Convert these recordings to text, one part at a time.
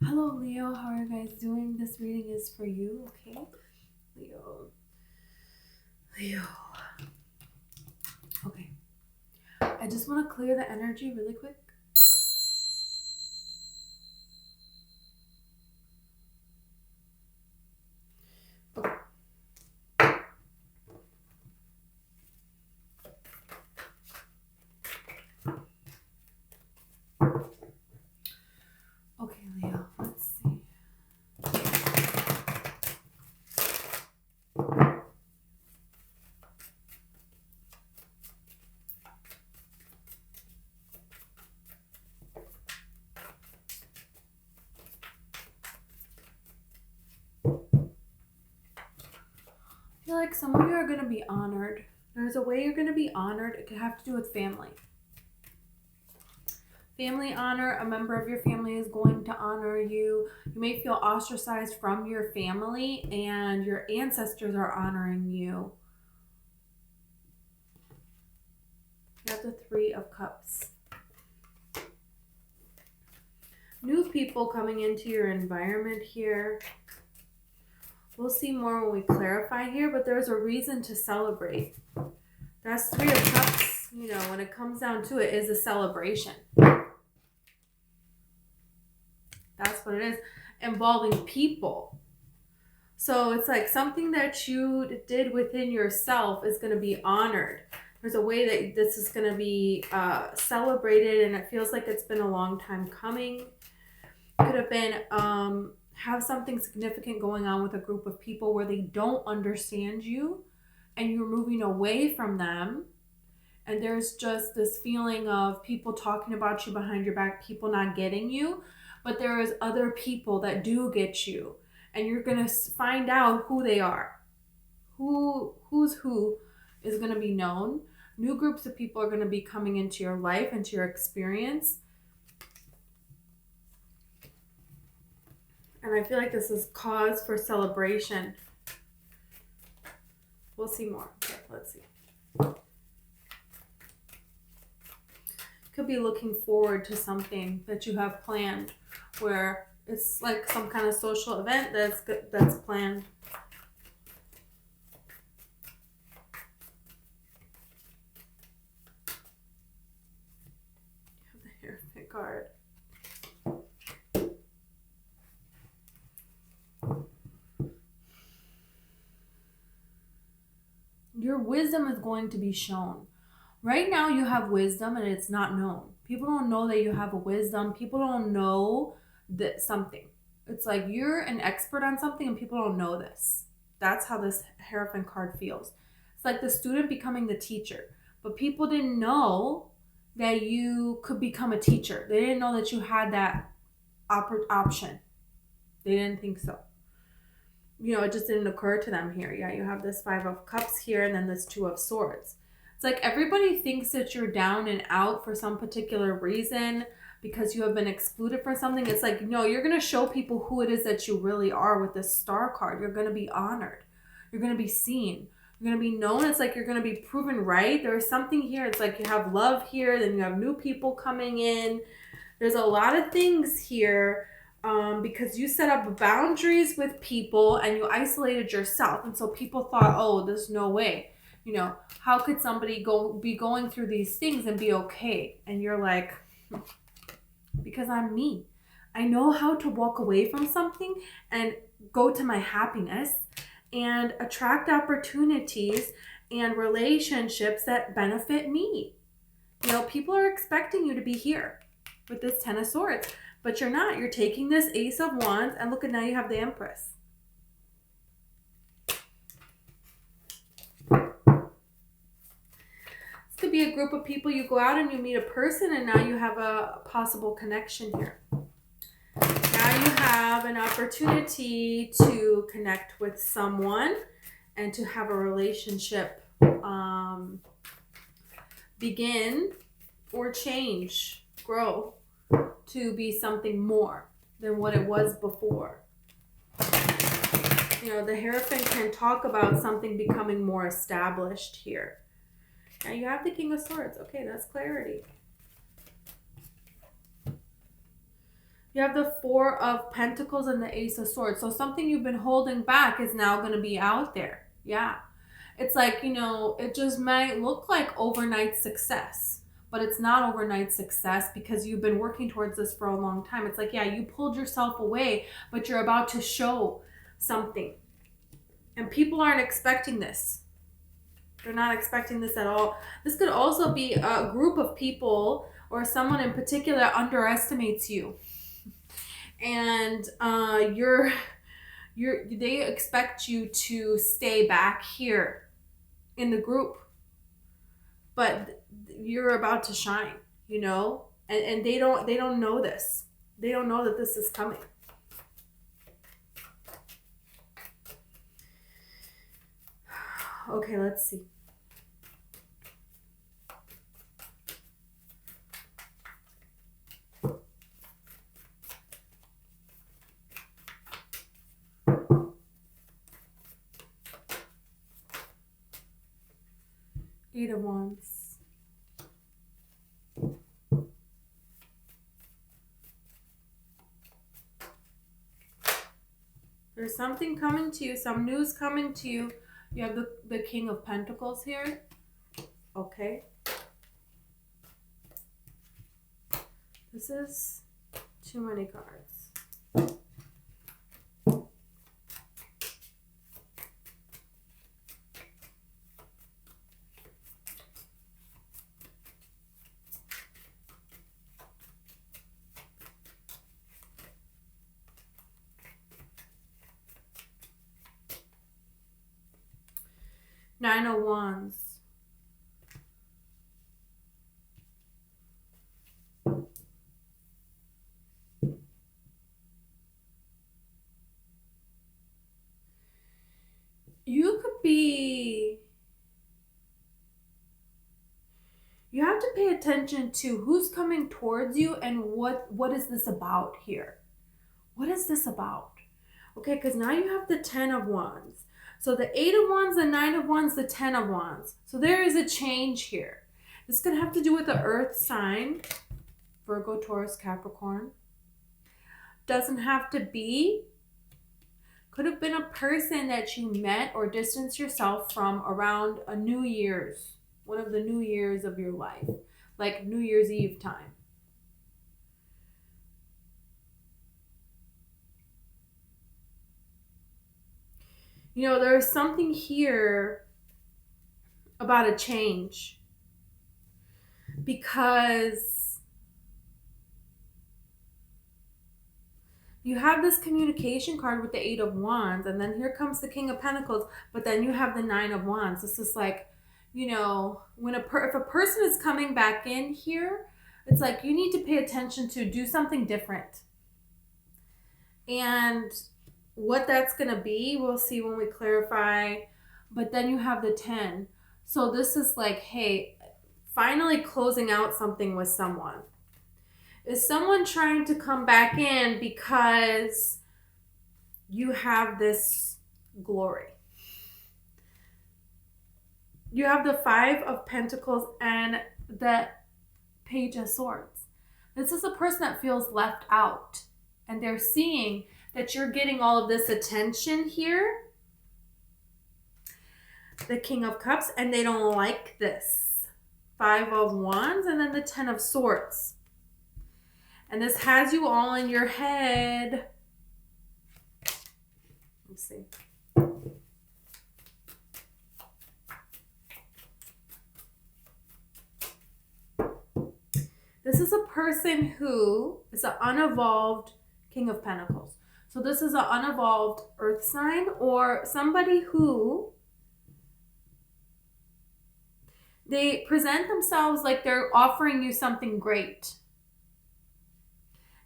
Hello, Leo. How are you guys doing? This reading is for you, okay? Leo. Leo. Okay. I just want to clear the energy really quick. Okay. Okay, Leo. Let's see. I feel like some of you are going to be honored. There's a way you're going to be honored. It could have to do with family. Family honor, a member of your family is going to honor you. You may feel ostracized from your family, and your ancestors are honoring you. You have the Three of Cups. New people coming into your environment here. We'll see more when we clarify here, but there's a reason to celebrate. That's Three of Cups, when it comes down to it, is a celebration. That's what it is, involving people. So it's like something that you did within yourself is going to be honored. There's a way that this is going to be celebrated, and it feels like it's been a long time coming. Could have been have something significant going on with a group of people where they don't understand you and you're moving away from them, and there's just this feeling of people talking about you behind your back, people not getting you, but there is other people that do get you, and you're going to find out who they are. Who's who is going to be known. New groups of people are going to be coming into your life, into your experience. And I feel like this is cause for celebration. We'll see more. Okay, let's see. Could be looking forward to something that you have planned, where it's like some kind of social event that's planned. You have the Hierophant card. Your wisdom is going to be shown. Right now you have wisdom and it's not known. People don't know that you have a wisdom. People don't know that something. It's like you're an expert on something and people don't know this. That's how this Hierophant card feels. It's like the student becoming the teacher. But people didn't know that you could become a teacher. They didn't know that you had that option. They didn't think so. It just didn't occur to them here. Yeah, you have this Five of Cups here and then this Two of Swords. It's like everybody thinks that you're down and out for some particular reason because you have been excluded for something. It's like, no, you're going to show people who it is that you really are with this Star card. You're going to be honored. You're going to be seen. You're going to be known. It's like you're going to be proven right. There's something here. It's like you have love here. Then you have new people coming in. There's a lot of things here. Because you set up boundaries with people and you isolated yourself, and so people thought, oh, there's no way, how could somebody be going through these things and be okay? And you're like, because I'm me. I know how to walk away from something and go to my happiness and attract opportunities and relationships that benefit me. People are expecting you to be here with this Ten of Swords. But you're not. You're taking this Ace of Wands, and look at now you have the Empress. This could be a group of people. You go out and you meet a person, and now you have a possible connection here. Now you have an opportunity to connect with someone and to have a relationship begin or change, grow, to be something more than what it was before. The Hierophant can talk about something becoming more established here. Now you have the King of Swords. Okay, that's clarity. You have the Four of Pentacles and the Ace of Swords. So something you've been holding back is now going to be out there. Yeah. It's like, it just might look like overnight success, but it's not overnight success because you've been working towards this for a long time. It's like, yeah, you pulled yourself away, but you're about to show something. And people aren't expecting this. They're not expecting this at all. This could also be a group of people or someone in particular that underestimates you. And they expect you to stay back here in the group. But you're about to shine, and they don't know this. They don't know that this is coming. Okay, let's see. Eight of Wands. There's something coming to you, some news coming to you. You have the King of Pentacles here. Okay. This is too many cards. Nine of Wands. You have to pay attention to who's coming towards you and what is this about here? What is this about? Okay, because now you have the Ten of Wands. So the Eight of Wands, the Nine of Wands, the Ten of Wands. So there is a change here. This could have to do with the earth sign. Virgo, Taurus, Capricorn. Doesn't have to be. Could have been a person that you met or distanced yourself from around a New Year's. One of the New Years of your life. Like New Year's Eve time. There's something here about a change. Because you have this communication card with the Eight of Wands, and then here comes the King of Pentacles, but then you have the Nine of Wands. This is like, when if a person is coming back in here, it's like you need to pay attention to do something different. And what that's going to be, we'll see when we clarify. But then you have the 10. So this is like, hey, finally closing out something with someone. Is someone trying to come back in because you have this glory? You have the Five of Pentacles and the Page of Swords. This is a person that feels left out. And they're seeing that you're getting all of this attention here. The King of Cups, and they don't like this. Five of Wands, and then the Ten of Swords. And this has you all in your head. Let's see. This is a person who is an unevolved King of Pentacles. So this is an unevolved earth sign, or somebody who they present themselves like they're offering you something great.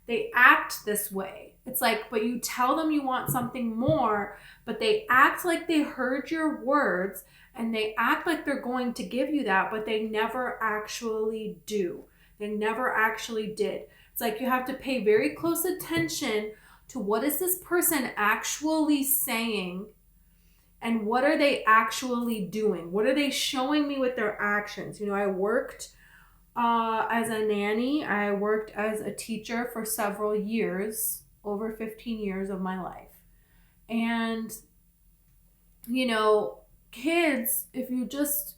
They act this way. It's like, but you tell them you want something more, but they act like they heard your words and they act like they're going to give you that, but they never actually do. They never actually did. It's like you have to pay very close attention to what is this person actually saying and what are they actually doing? What are they showing me with their actions? I worked As a nanny, I worked as a teacher for several years, over 15 years of my life. And, you know, kids, if you just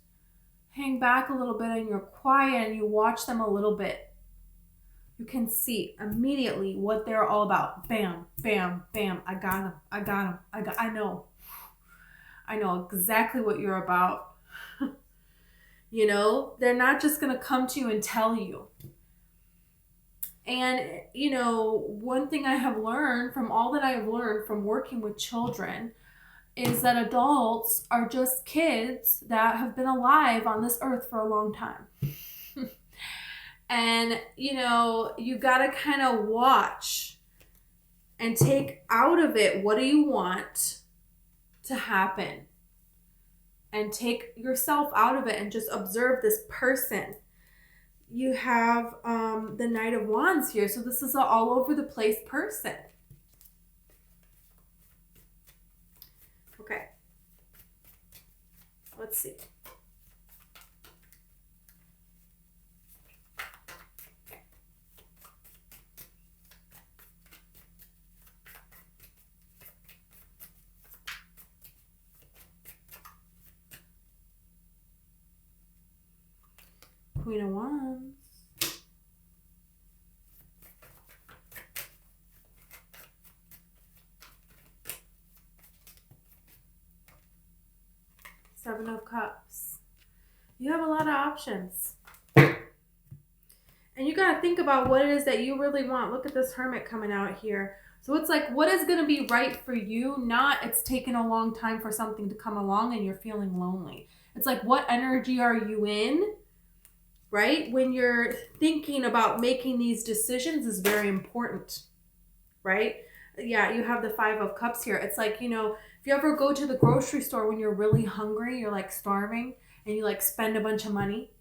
hang back a little bit and you're quiet and you watch them a little bit, you can see immediately what they're all about. Bam, bam, bam. I got him. I got him. I know. I know exactly what you're about. You know, they're not just going to come to you and tell you. And, you know, one thing I have learned from all that I have learned from working with children is that adults are just kids that have been alive on this earth for a long time. And, you know, you got to kind of watch and take out of it, what do you want to happen? And take yourself out of it and just observe this person. You have the Knight of Wands here. So this is an all over the place person. Okay. Let's see. Queen of Wands. Seven of Cups. You have a lot of options. And you got to think about what it is that you really want. Look at this Hermit coming out here. So it's like, what is going to be right for you? Not it's taken a long time for something to come along and you're feeling lonely. It's like, what energy are you in? Right? When you're thinking about making these decisions is very important, right? Yeah, you have the Five of Cups here. It's like, you know, if you ever go to the grocery store when you're really hungry, you're like starving, and you like spend a bunch of money.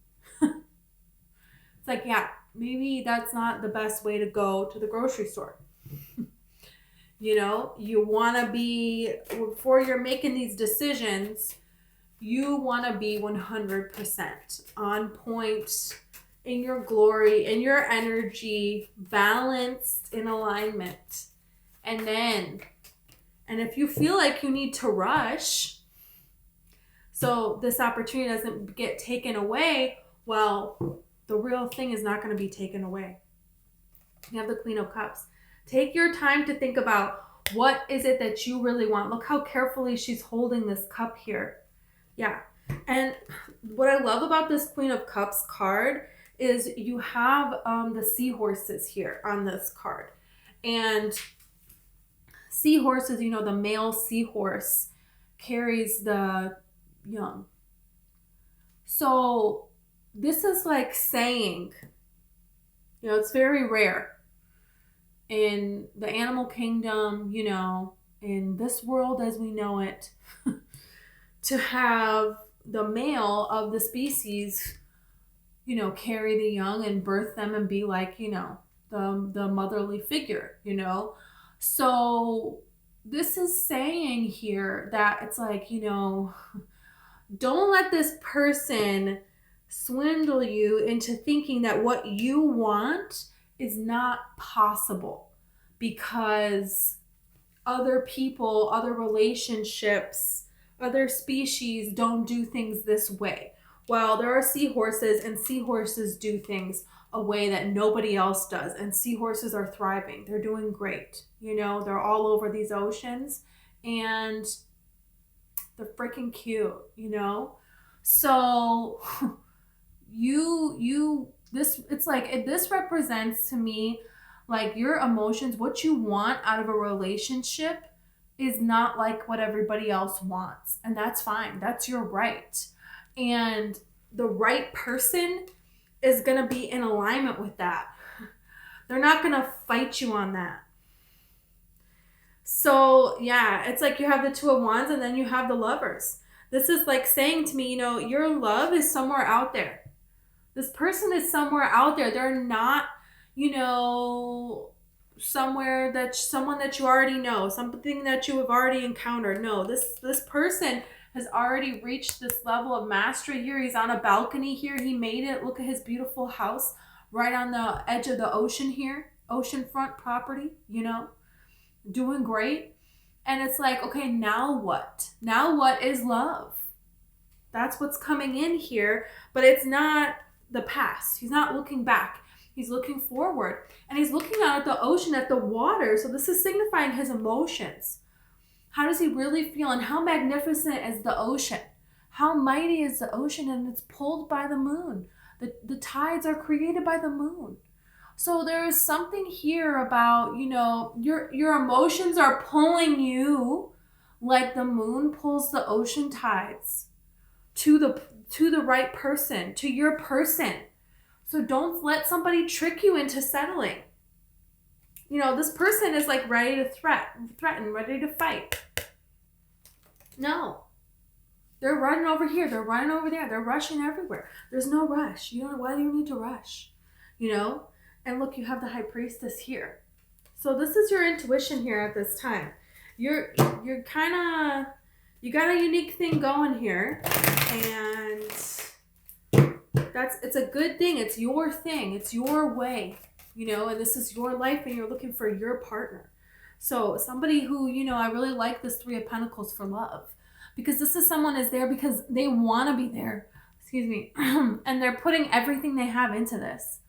It's like, yeah, maybe that's not the best way to go to the grocery store. You know, you want to be, before you're making these decisions, you want to be 100% on point, in your glory, in your energy, balanced, in alignment. And if you feel like you need to rush, so this opportunity doesn't get taken away, well, the real thing is not going to be taken away. You have the Queen of Cups. Take your time to think about what is it that you really want. Look how carefully she's holding this cup here. Yeah. And what I love about this Queen of Cups card is you have the seahorses here on this card. And seahorses, you know, the male seahorse carries the young. So this is like saying, you know, it's very rare in the animal kingdom, you know, in this world as we know it, to have the male of the species, you know, carry the young and birth them and be like, you know, the motherly figure, you know. So this is saying here that it's like, you know, don't let this person swindle you into thinking that what you want is not possible because other people, other relationships, other species don't do things this way. Well, there are seahorses, and seahorses do things a way that nobody else does. And seahorses are thriving. They're doing great. You know, they're all over these oceans, and they're freaking cute, you know? So it's like, this represents to me, like, your emotions, what you want out of a relationship is not like what everybody else wants. And that's fine. That's your right. And the right person is going to be in alignment with that. They're not going to fight you on that. So yeah, it's like you have the Two of Wands and then you have the Lovers. This is like saying to me, you know, your love is somewhere out there. This person is somewhere out there. They're not, you know, somewhere that someone that you already know, something that you have already encountered. No, this person has already reached this level of mastery here. He's on a balcony here. He made it. Look at his beautiful house right on the edge of the ocean here. Oceanfront property, you know, doing great. And it's like, okay, now what? Now what is love? That's what's coming in here, but it's not the past. He's not looking back. He's looking forward, and he's looking out at the ocean, at the water. So this is signifying his emotions. How does he really feel, and how magnificent is the ocean? How mighty is the ocean, and it's pulled by the moon. The tides are created by the moon. So there is something here about, you know, your emotions are pulling you like the moon pulls the ocean tides to the right person, to your person. So don't let somebody trick you into settling. You know, this person is like ready to threaten, ready to fight. No. They're running over here. They're running over there. They're rushing everywhere. There's no rush. You know, why do you need to rush? You know? And look, you have the High Priestess here. So this is your intuition here at this time. You're kind of, you got a unique thing going here. And it's a good thing. It's your thing. It's your way, you know, and this is your life, and you're looking for your partner. So somebody who, you know, I really like this Three of Pentacles for love, because this is someone is there because they want to be there, excuse me, and they're putting everything they have into this.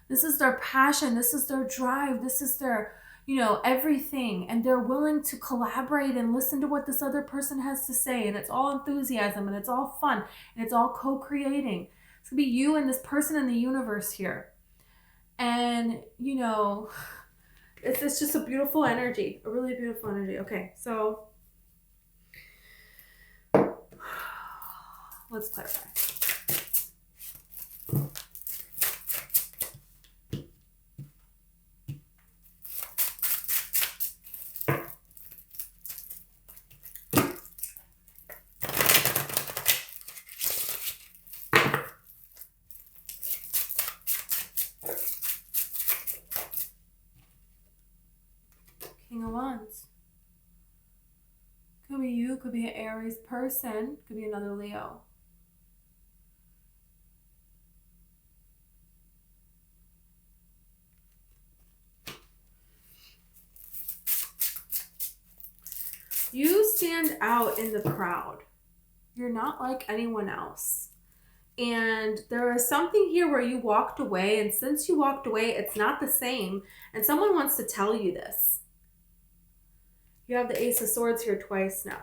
This is their passion. This is their drive. This is their, you know, everything. And they're willing to collaborate and listen to what this other person has to say. And it's all enthusiasm, and it's all fun, and it's all co-creating. It's going to be you and this person in the universe here. And, you know, it's just a beautiful energy, a really beautiful energy. Okay, so let's clarify. King of Wands. Could be you, could be an Aries person, could be another Leo. You stand out in the crowd. You're not like anyone else. And there is something here where you walked away, and since you walked away, it's not the same. And someone wants to tell you this. You have the Ace of Swords here twice now.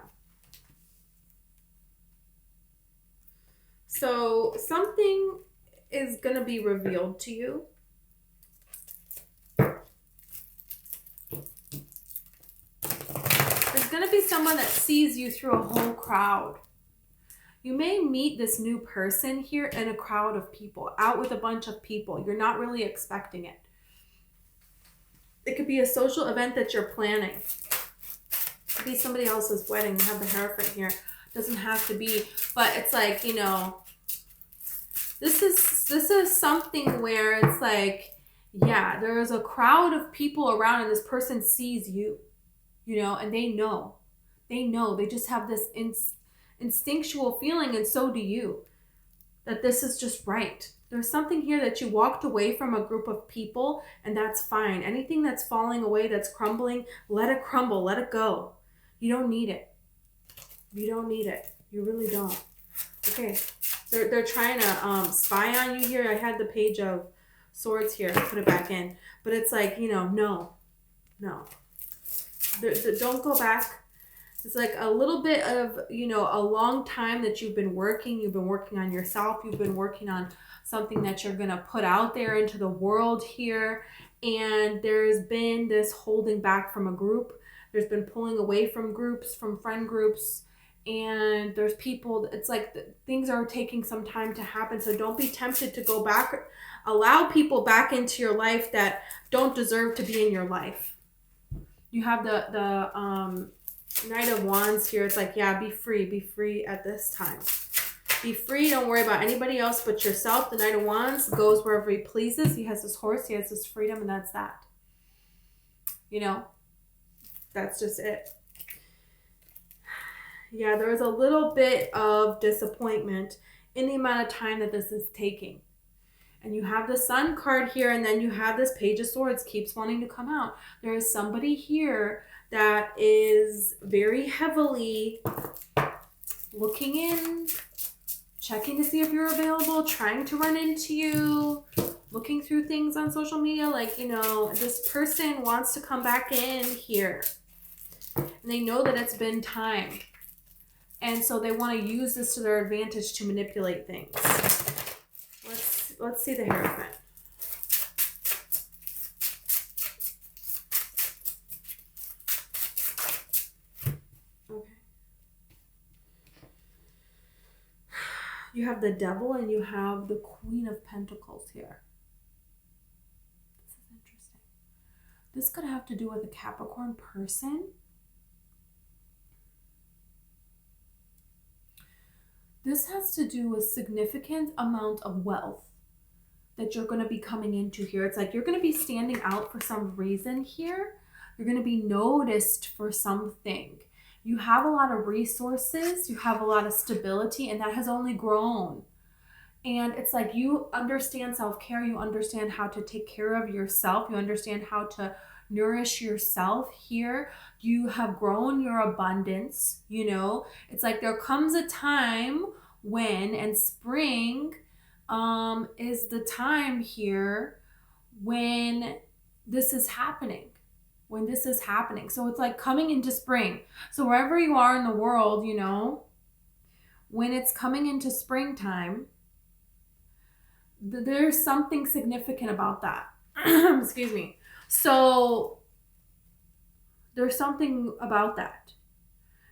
So something is going to be revealed to you. There's going to be someone that sees you through a whole crowd. You may meet this new person here in a crowd of people, out with a bunch of people. You're not really expecting it. It could be a social event that you're planning. It could be somebody else's wedding. You have the Hierophant here. Doesn't have to be, but it's like, you know, this is something where it's like, yeah, there is a crowd of people around, and this person sees you, you know, and they know, they just have this instinctual feeling, and so do you, that this is just right. There's something here that you walked away from a group of people, and that's fine. Anything that's falling away, that's crumbling, let it crumble, let it go. You don't need it. You don't need it. You really don't. Okay. They're trying to spy on you here. I had the Page of Swords here. Put it back in. But it's like, you know, no. Don't go back. It's like a little bit of, you know, a long time that you've been working. You've been working on yourself. You've been working on something that you're going to put out there into the world here. And there's been this holding back from a group. There's been pulling away from groups, from friend groups. And there's people, it's like things are taking some time to happen. So don't be tempted to go back. Allow people back into your life that don't deserve to be in your life. You have the Knight of Wands here. It's like, yeah, be free at this time. Be free. Don't worry about anybody else but yourself. The Knight of Wands goes wherever he pleases. He has his horse. He has his freedom, and that's that. You know, that's just it. Yeah, there is a little bit of disappointment in the amount of time that this is taking. And you have the Sun card here, and then you have this Page of Swords keeps wanting to come out. There is somebody here that is very heavily looking in, checking to see if you're available, trying to run into you, looking through things on social media. Like, you know, this person wants to come back in here. And they know that it's been time. And so they want to use this to their advantage to manipulate things. Let's see the Hierophant. Okay. You have the Devil and you have the Queen of Pentacles here. This is interesting. This could have to do with a Capricorn person. This has to do with significant amount of wealth that you're going to be coming into here. It's like you're going to be standing out for some reason here. You're going to be noticed for something. You have a lot of resources. You have a lot of stability, and that has only grown. And it's like you understand self-care. You understand how to take care of yourself. You understand how to nourish yourself here. You have grown your abundance, you know. It's like there comes a time when, and spring is the time here when this is happening. When this is happening. So it's like coming into spring. So wherever you are in the world, you know, when it's coming into springtime, there's something significant about that. Excuse me. So there's something about that.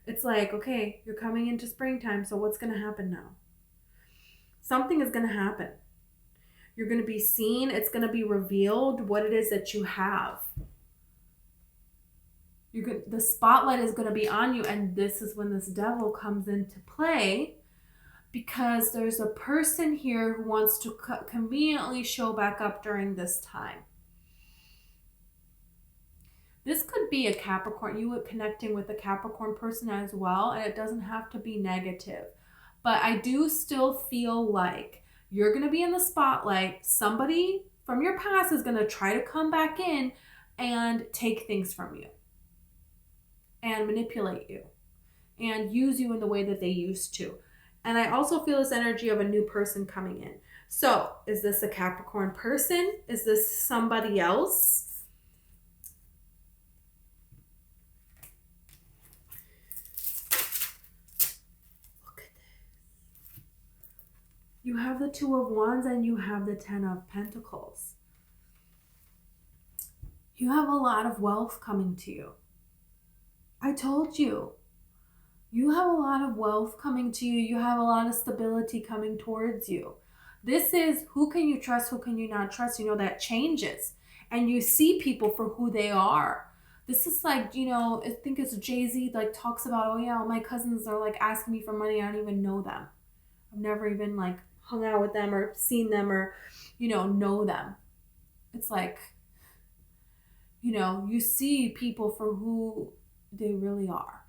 It's like, okay, you're coming into springtime, so what's going to happen now? Something is going to happen. You're going to be seen. It's going to be revealed what it is that you have. The spotlight is going to be on you, and this is when this Devil comes into play, because there's a person here who wants to conveniently show back up during this time. This could be a Capricorn, you connecting with a Capricorn person as well, and it doesn't have to be negative. But I do still feel like you're going to be in the spotlight. Somebody from your past is going to try to come back in and take things from you and manipulate you and use you in the way that they used to. And I also feel this energy of a new person coming in. So is this a Capricorn person? Is this somebody else? You have the Two of Wands and you have the Ten of Pentacles. You have a lot of wealth coming to you. I told you. You have a lot of wealth coming to you. You have a lot of stability coming towards you. This is who can you trust, who can you not trust. You know, that changes. And you see people for who they are. This is like, you know, I think it's Jay-Z like talks about, oh yeah, all my cousins are like asking me for money. I don't even know them. I've never even like hung out with them or seen them or, you know them. It's like, you know, you see people for who they really are.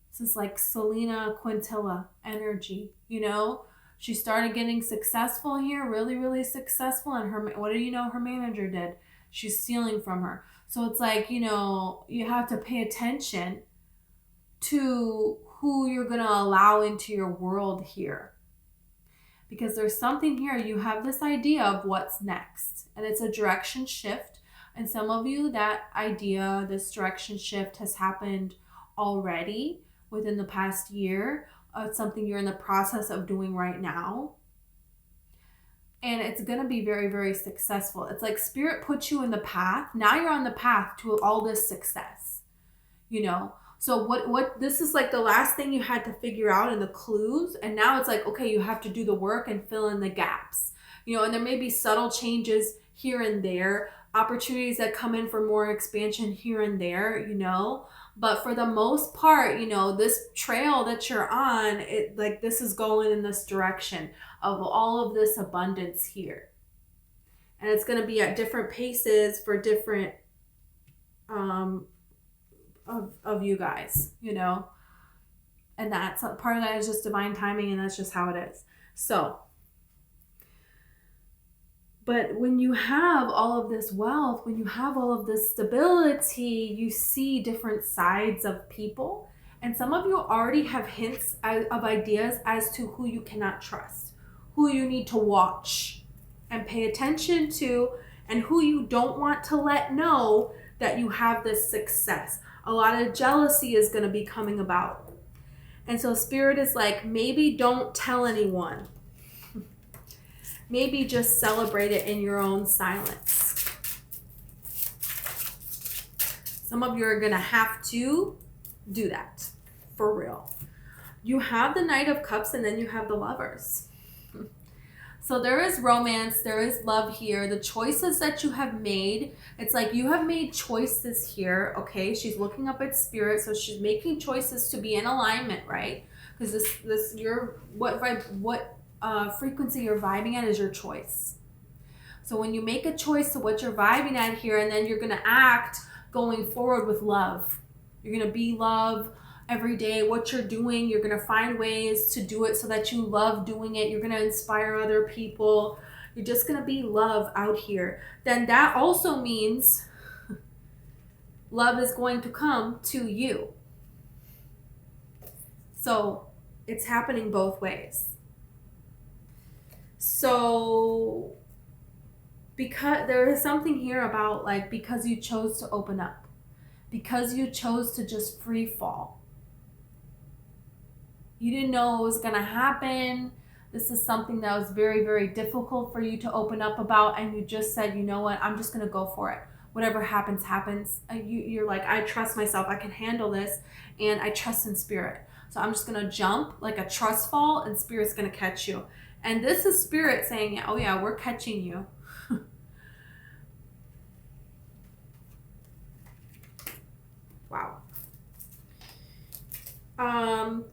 This is like Selena Quintilla energy, you know? She started getting successful here, really, really successful. And her, what do you know her manager did? She's stealing from her. So it's like, you know, you have to pay attention to who you're going to allow into your world here. Because there's something here, you have this idea of what's next. And it's a direction shift. And some of you, that idea, this direction shift has happened already within the past year. It's something you're in the process of doing right now. And it's going to be very, very successful. It's like Spirit put you in the path. Now you're on the path to all this success, you know? So what this is like the last thing you had to figure out in the clues. And now it's like, okay, you have to do the work and fill in the gaps, you know, and there may be subtle changes here and there, opportunities that come in for more expansion here and there, you know, but for the most part, you know, this trail that you're on, it like this is going in this direction of all of this abundance here. And it's going to be at different paces for different, of you guys, you know. And that's part of that is just divine timing, and that's just how it is. So, but when you have all of this wealth, when you have all of this stability, you see different sides of people. And some of you already have hints of ideas as to who you cannot trust, who you need to watch and pay attention to, and who you don't want to let know that you have this success. A lot of jealousy is going to be coming about. And so Spirit is like, maybe don't tell anyone. Maybe just celebrate it in your own silence. Some of you are going to have to do that for real. You have the Knight of Cups, and then you have the Lovers. So there is romance, there is love here. The choices that you have made, it's like you have made choices here, okay? She's looking up at Spirit, so she's making choices to be in alignment, right? Because this what frequency you're vibing at is your choice. So when you make a choice to what you're vibing at here, and then you're going to act going forward with love. You're going to be love every day. What you're doing, you're going to find ways to do it so that you love doing it. You're going to inspire other people. You're just going to be love out here. Then that also means love is going to come to you. So it's happening both ways. So because there is something here about like, because you chose to open up, because you chose to just free fall. You didn't know it was going to happen. This is something that was very, very difficult for you to open up about. And you just said, you know what, I'm just going to go for it. Whatever happens, happens. You're like, I trust myself. I can handle this. And I trust in Spirit. So I'm just going to jump like a trust fall, and Spirit's going to catch you. And this is Spirit saying, oh yeah, we're catching you. Wow.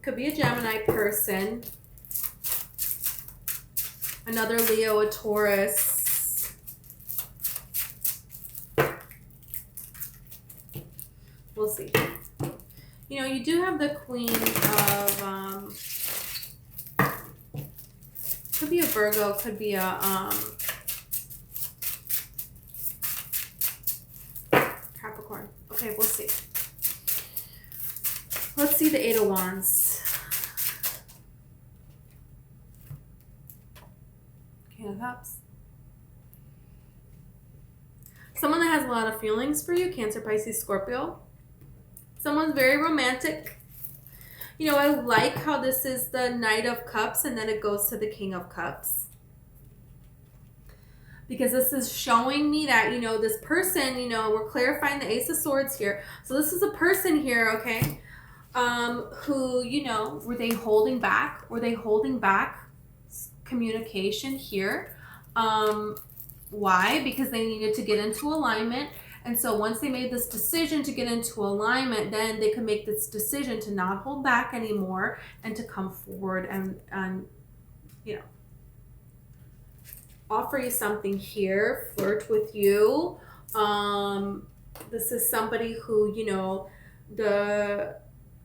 Could be a Gemini person, another Leo, a Taurus. We'll see. You know, you do have the Queen of, could be a Virgo, could be a, Capricorn. Okay, we'll see. Let's see the Eight of Wands. King of Cups. Someone that has a lot of feelings for you, Cancer, Pisces, Scorpio. Someone's very romantic. You know, I like how this is the Knight of Cups and then it goes to the King of Cups. Because this is showing me that, you know, this person, you know, we're clarifying the Ace of Swords here. So this is a person here, okay, who, you know, were they holding back? Were they holding back communication here? Why? Because they needed to get into alignment. And so once they made this decision to get into alignment, then they could make this decision to not hold back anymore and to come forward and you know, offer you something here, flirt with you. This is somebody who, you know, the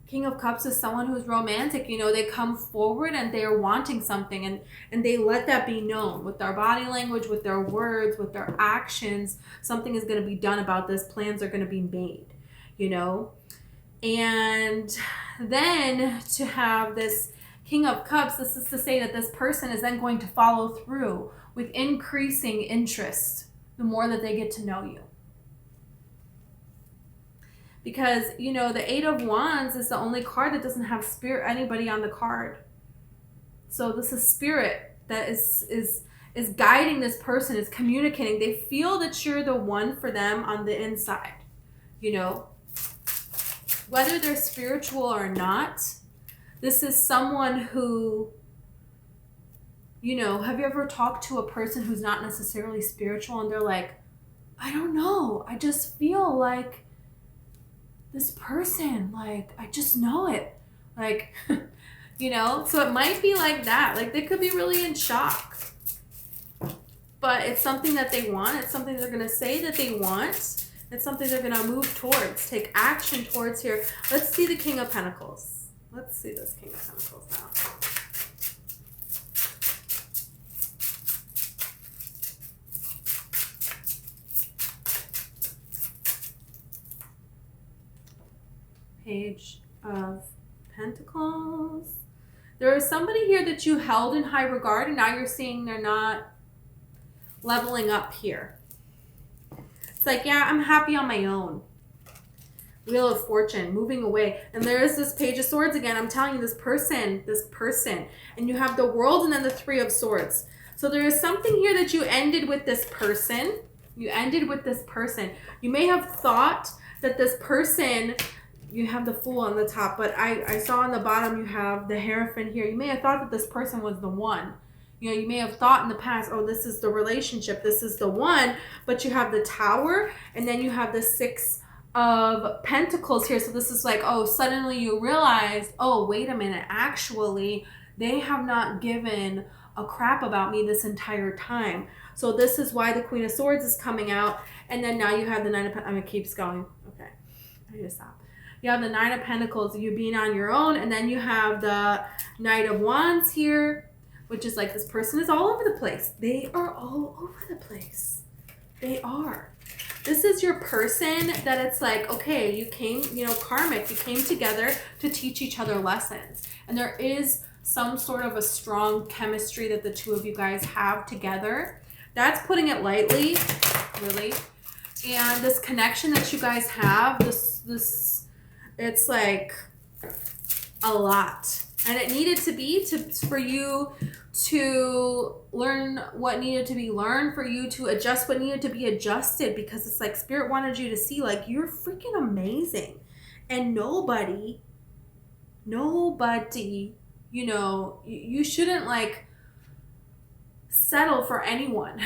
King of Cups is someone who's romantic. You know, they come forward and they're wanting something, and they let that be known with their body language, with their words, with their actions. Something is going to be done about this. Plans are going to be made, you know. And then to have this King of Cups, this is to say that this person is then going to follow through with increasing interest the more that they get to know you. Because, you know, the Eight of Wands is the only card that doesn't have spirit, anybody on the card. So this is Spirit that is guiding this person, is communicating. They feel that you're the one for them on the inside, you know. Whether they're spiritual or not, this is someone who, you know, have you ever talked to a person who's not necessarily spiritual and they're like, I don't know, I just feel like this person, like, I just know it. Like, you know, so it might be like that. Like, they could be really in shock. But it's something that they want. It's something they're going to say that they want. It's something they're going to move towards, take action towards here. Let's see the King of Pentacles. Let's see this King of Pentacles now. Page of Pentacles. There is somebody here that you held in high regard, and now you're seeing they're not leveling up here. It's like, yeah, I'm happy on my own. Wheel of Fortune, moving away. And there is this Page of Swords again. I'm telling you, this person. And you have the World and then the Three of Swords. So there is something here that you ended with this person. You ended with this person. You may have thought that this person, you have the Fool on the top, but I saw on the bottom you have the Hierophant here. You may have thought that this person was the one. You know, you may have thought in the past, oh, this is the relationship, this is the one, but you have the Tower, and then you have the Six of Pentacles here. So this is like, oh, suddenly you realize, oh, wait a minute, actually, they have not given a crap about me this entire time. So this is why the Queen of Swords is coming out, and then now you have the Nine of Pentacles. I mean, it keeps going. Okay, I need to stop. You have the Nine of Pentacles, you being on your own, and then you have the Knight of Wands here, which is like this person is all over the place. They are all over the place. They are. This is your person that it's like, okay, you came, you know, karmic, you came together to teach each other lessons. And there is some sort of a strong chemistry that the two of you guys have together. That's putting it lightly, really. And this connection that you guys have, this it's like a lot. And it needed to be for you to learn what needed to be learned, for you to adjust what needed to be adjusted, because it's like Spirit wanted you to see like you're freaking amazing. And nobody, you know, you shouldn't like settle for anyone.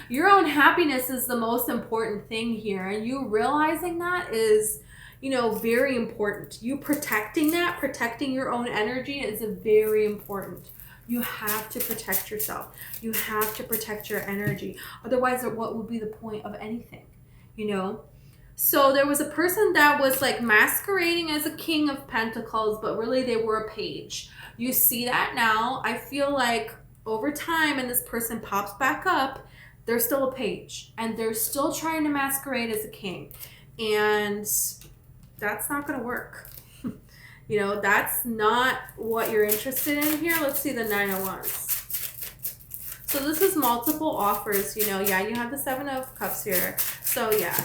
Your own happiness is the most important thing here. And you realizing that is, you know, very important. You protecting that, protecting your own energy is very important. You have to protect yourself. You have to protect your energy. Otherwise, what would be the point of anything, you know? So there was a person that was like masquerading as a King of Pentacles, but really they were a page. You see that now. I feel like over time, and this person pops back up, they're still a page. And they're still trying to masquerade as a king. And that's not going to work. You know, that's not what you're interested in here. Let's see the Nine of Wands. So this is multiple offers, you know. Yeah, you have the Seven of Cups here. So yeah,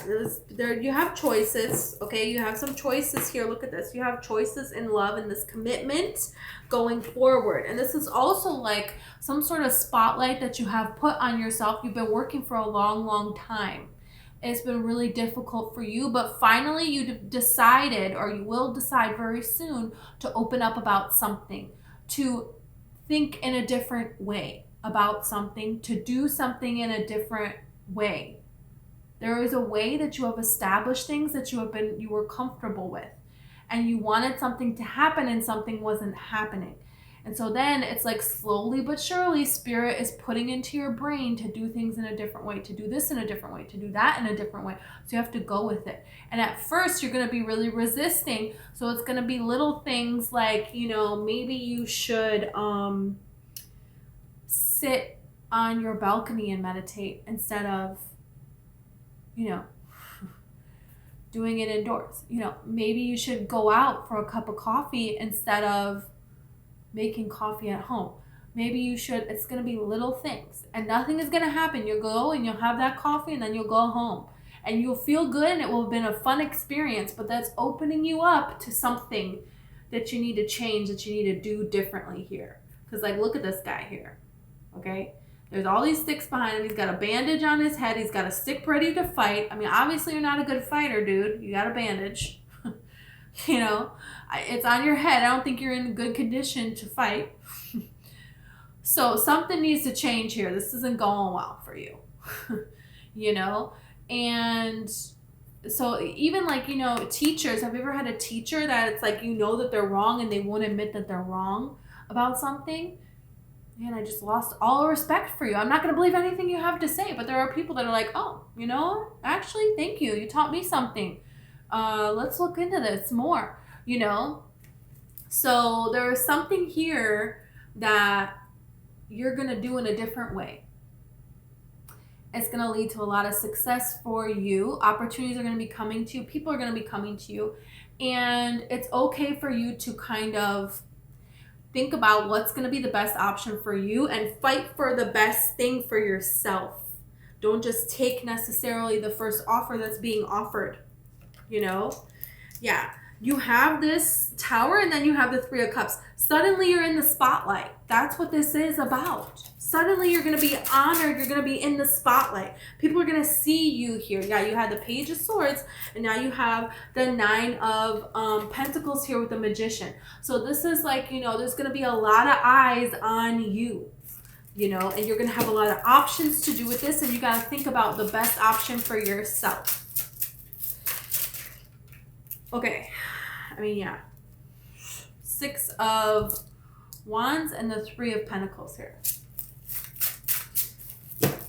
there you have choices, okay? You have some choices here. Look at this. You have choices in love and this commitment going forward. And this is also like some sort of spotlight that you have put on yourself. You've been working for a long, long time. It's been really difficult for you, but finally you decided, or you will decide very soon, to open up about something, to think in a different way about something, to do something in a different way. There is a way that you have established things that you were comfortable with, and you wanted something to happen and something wasn't happening. And so then it's like slowly but surely Spirit is putting into your brain to do things in a different way, to do this in a different way, to do that in a different way. So you have to go with it. And at first you're going to be really resisting. So it's going to be little things like, you know, maybe you should sit on your balcony and meditate instead of, you know, doing it indoors. You know, maybe you should go out for a cup of coffee instead of making coffee at home. Maybe you should, it's going to be little things and nothing is going to happen. You'll go and you'll have that coffee and then you'll go home and you'll feel good and it will have been a fun experience, but that's opening you up to something that you need to change, that you need to do differently here. Because like, look at this guy here, okay? There's all these sticks behind him. He's got a bandage on his head. He's got a stick ready to fight. I mean, obviously you're not a good fighter, dude. You got a bandage. You know, it's on your head. I don't think you're in good condition to fight. So something needs to change here. This isn't going well for you. You know, and so even like, you know, teachers, have you ever had a teacher that it's like, you know that they're wrong and they won't admit that they're wrong about something? Man, I just lost all respect for you. I'm not going to believe anything you have to say, but there are people that are like, oh, you know, actually, thank you. You taught me something. Let's look into this more, you know. So there is something here that you're going to do in a different way. It's going to lead to a lot of success for you. Opportunities are going to be coming to you. People are going to be coming to you. And it's okay for you to kind of think about what's going to be the best option for you and fight for the best thing for yourself. Don't just take necessarily the first offer that's being offered, you know? Yeah. You have this Tower and then you have the Three of Cups. Suddenly you're in the spotlight. That's what this is about. Suddenly you're going to be honored. You're going to be in the spotlight. People are going to see you here. Yeah, you had the Page of Swords and now you have the Nine of Pentacles here with the Magician. So this is like, you know, there's going to be a lot of eyes on you, you know, and you're going to have a lot of options to do with this, and you got to think about the best option for yourself. Okay. I mean, yeah. Six of Wands and the Three of Pentacles here.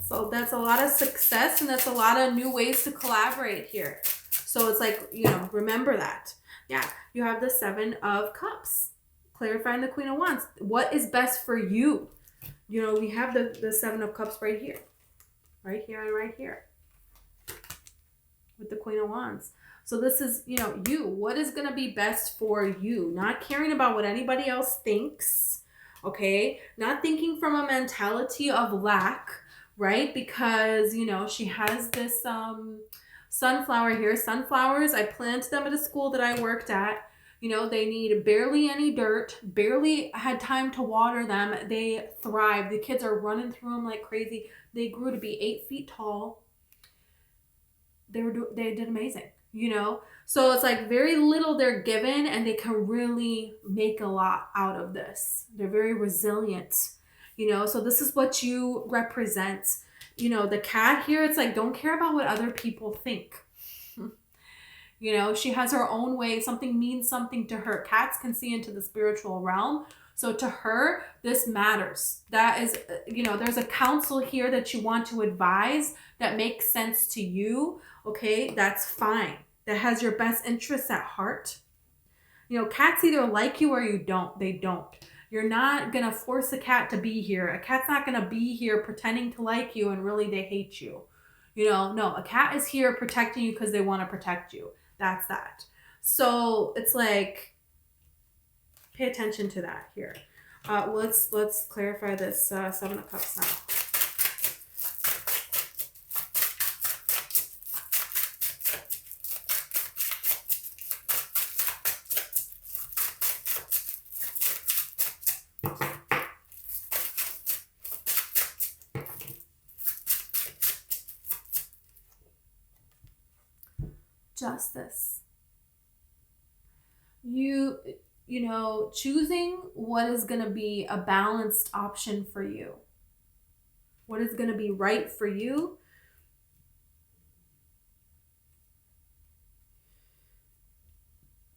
So that's a lot of success, and that's a lot of new ways to collaborate here. So it's like, you know, remember that. Yeah, you have the Seven of Cups. Clarifying the Queen of Wands. What is best for you? You know, we have the Seven of Cups right here. Right here and right here. With the Queen of Wands. So this is, you know, you. What is going to be best for you? Not caring about what anybody else thinks. Okay? Not thinking from a mentality of lack, right? Because, you know, she has this sunflower here. Sunflowers, I planted them at a school that I worked at. You know, they need barely any dirt, barely had time to water them. They thrive. The kids are running through them like crazy. They grew to be 8 feet tall. They did amazing, you know? So it's like very little they're given and they can really make a lot out of this. They're very resilient, you know? So this is what you represent. You know, the cat here, it's like, don't care about what other people think. You know, she has her own way. Something means something to her. Cats can see into the spiritual realm. So to her, this matters. That is, you know, there's a counsel here that you want to advise that makes sense to you. Okay, that's fine. That has your best interests at heart. You know, cats either like you or you don't. They don't. You're not going to force a cat to be here. A cat's not going to be here pretending to like you and really they hate you. You know, no, a cat is here protecting you because they want to protect you. That's that. So it's like, pay attention to that here. Let's clarify this Seven of Cups now. Justice. You know, choosing what is going to be a balanced option for you. What is going to be right for you.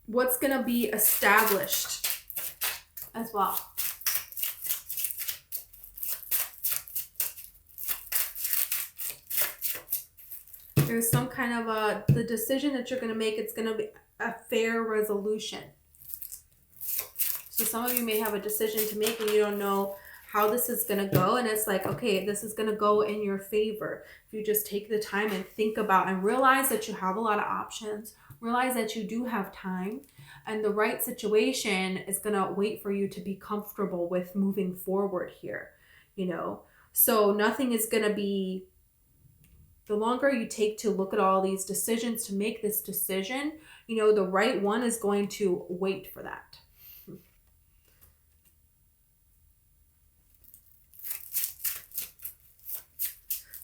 What's going to be established as well. There's some kind of the decision that you're going to make, it's going to be a fair resolution. So some of you may have a decision to make and you don't know how this is going to go. And it's like, okay, this is going to go in your favor. If you just take the time and think about and realize that you have a lot of options, realize that you do have time, and the right situation is going to wait for you to be comfortable with moving forward here, you know. So nothing is going to be, the longer you take to look at all these decisions to make this decision, you know, the right one is going to wait for that.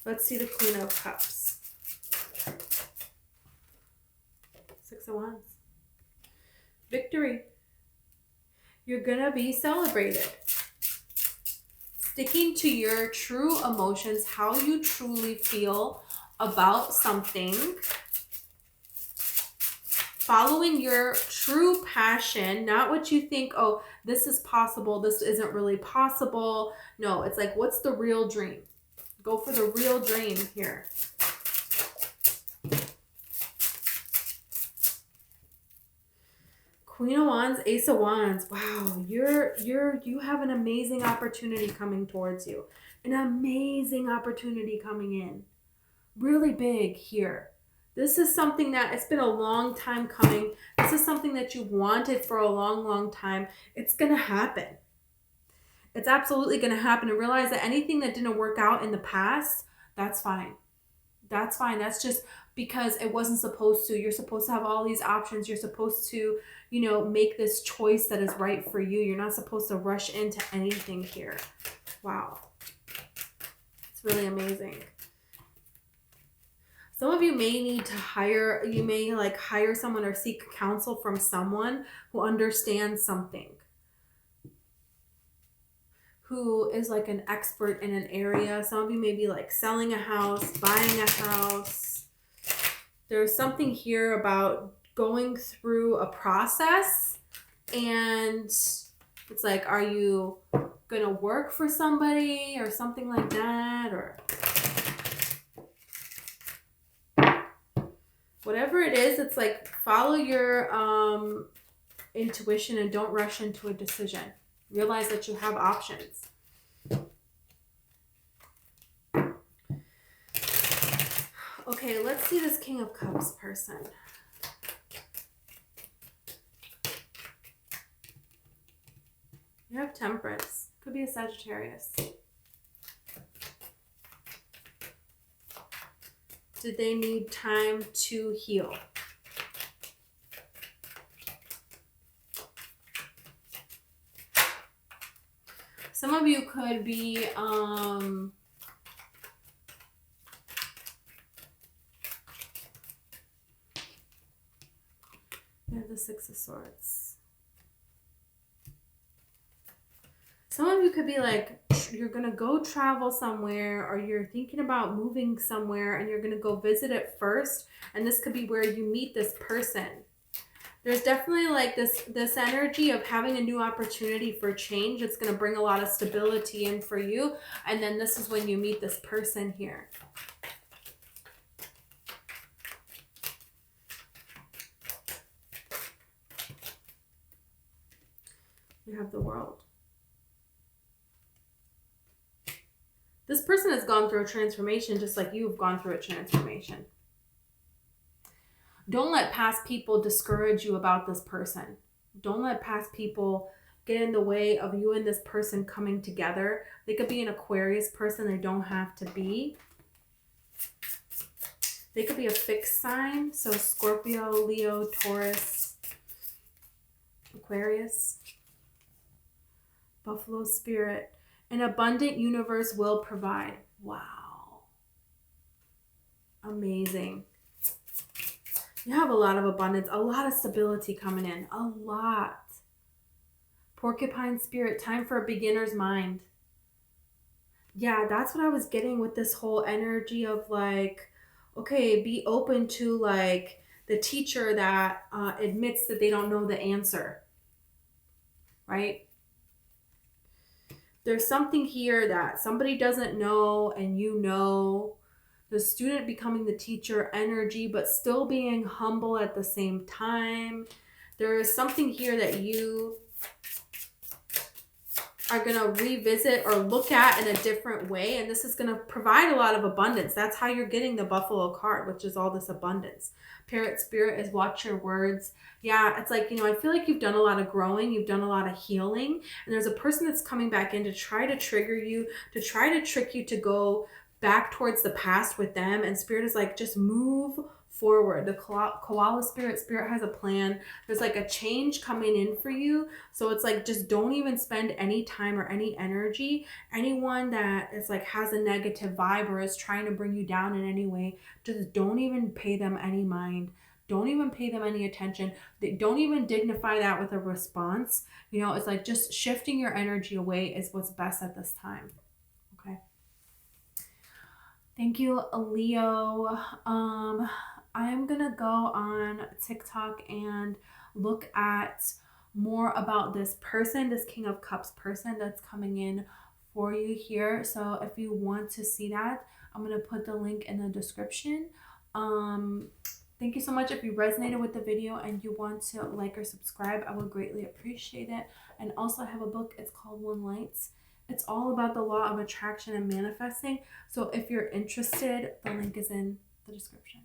Let's see the Queen of Cups. Six of Wands. Victory. You're gonna be celebrated. Sticking to your true emotions, how you truly feel about something. Following your true passion, not what you think, oh, this is possible, this isn't really possible. No, it's like, what's the real dream? Go for the real dream here. Queen of Wands, Ace of Wands. Wow, you have an amazing opportunity coming towards you. An amazing opportunity coming in. Really big here. This is something that it's been a long time coming. This is something that you've wanted for a long, long time. It's going to happen. It's absolutely going to happen. And realize that anything that didn't work out in the past, that's fine. That's fine. That's just because it wasn't supposed to. You're supposed to have all these options. You're supposed to, make this choice that is right for you. You're not supposed to rush into anything here. Wow. It's really amazing. Some of you may need to hire someone or seek counsel from someone who understands something, who is like an expert in an area. Some of you may be like selling a house, buying a house. There's something here about going through a process, and it's like, are you going to work for somebody or something like that, or whatever it is. It's like, follow your intuition and don't rush into a decision. Realize that you have options. Okay, let's see this King of Cups person. You have Temperance. Could be a Sagittarius. Did they need time to heal? Some of you could be you have the Six of Swords. Some of you could be like, you're going to go travel somewhere, or you're thinking about moving somewhere and you're going to go visit it first. And this could be where you meet this person. There's definitely like this energy of having a new opportunity for change. It's going to bring a lot of stability in for you. And then this is when you meet this person here. You have the World. This person has gone through a transformation just like you've gone through a transformation. Don't let past people discourage you about this person. Don't let past people get in the way of you and this person coming together. They could be an Aquarius person. They don't have to be. They could be a fixed sign. So Scorpio, Leo, Taurus, Aquarius, Buffalo Spirit. An abundant universe will provide. Wow. Amazing. You have a lot of abundance, a lot of stability coming in. A lot. Porcupine Spirit, time for a beginner's mind. Yeah, that's what I was getting with this whole energy of like, okay, be open to like the teacher that admits that they don't know the answer. Right? There's something here that somebody doesn't know and you know. The student becoming the teacher energy, but still being humble at the same time. There is something here that you are going to revisit or look at in a different way. And this is going to provide a lot of abundance. That's how you're getting the Buffalo card, which is all this abundance. Parrot Spirit is watch your words. Yeah, it's like, I feel like you've done a lot of growing. You've done a lot of healing. And there's a person that's coming back in to try to trigger you, to try to trick you to go back towards the past with them. And Spirit is like, just move forward. The koala spirit has a plan. There's like a change coming in for you. So it's like, just don't even spend any time or any energy. Anyone that is like has a negative vibe or is trying to bring you down in any way, just don't even pay them any mind. Don't even pay them any attention. They don't even dignify that with a response. It's like just shifting your energy away is what's best at this time. Okay. Thank you, Leo. I'm going to go on TikTok and look at more about this person, this King of Cups person that's coming in for you here. So if you want to see that, I'm going to put the link in the description. Thank you so much. If you resonated with the video and you want to like or subscribe, I would greatly appreciate it. And also I have a book. It's called One Lights. It's all about the law of attraction and manifesting. So if you're interested, the link is in the description.